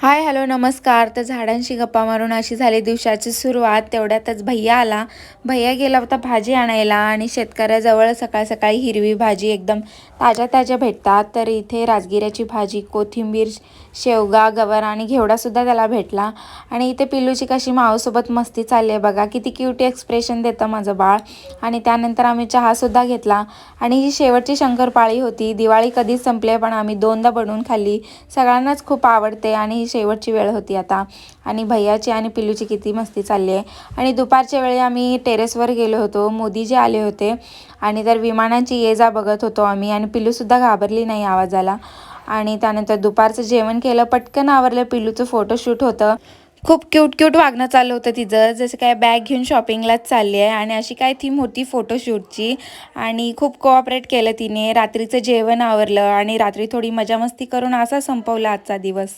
Hi hello नमस्कार. तर झाडांशी गप्पा मारून अशी झाली दिवसाची सुरुवात. तेवढ्यातच भैया आला. भैया गेला होता भाजी आणायला आणि शेतकऱ्याजवळ सकाळ सकाळी हिरवी भाजी एकदम ताज्या ताज्या भेटतात. तर इथे राजगिऱ्याची भाजी, कोथिंबीर, शेवगा, गवार आणि घेवडासुद्धा त्याला भेटला. आणि इथे पिल्लूची कशी माऊसोबत मस्ती चालली आहे बघा, किती क्यूट एक्सप्रेशन देतं माझं बाळ. आणि त्यानंतर आम्ही चहासुद्धा घेतला. आणि ही शेवटची शंकरपाळी होती. दिवाळी कधीच संपली पण आम्ही दोनदा बनवून खाल्ली. सगळ्यांनाच खूप आवडते आणि ही शेवटची वेळ होती आता. आणि भैयाची आणि पिल्लूची किती मस्ती चालली आहे. आणि दुपारच्या वेळी आम्ही टेरेसवर गेलो होतो. मोदी जे आले होते आणि तर विमानांची ये जा बघत होतो आम्ही. आणि पिल्लूसुद्धा घाबरली नाही आवाजाला. आणि त्यानंतर दुपारचं जेवण केलं, पटकन आवरलं. पिल्लूचं फोटोशूट होतं. खूप क्यूट क्यूट वागणं चालू होतं तिचं, जसं काय बॅग घेऊन शॉपिंगलाच चालली आहे. आणि अशी काय थीम होती फोटोशूटची. आणि खूप कोऑपरेट केलं तिने. रात्रीचं जेवण आवरलं आणि रात्री थोडी मजा मस्ती करून असा संपवला आजचा दिवस.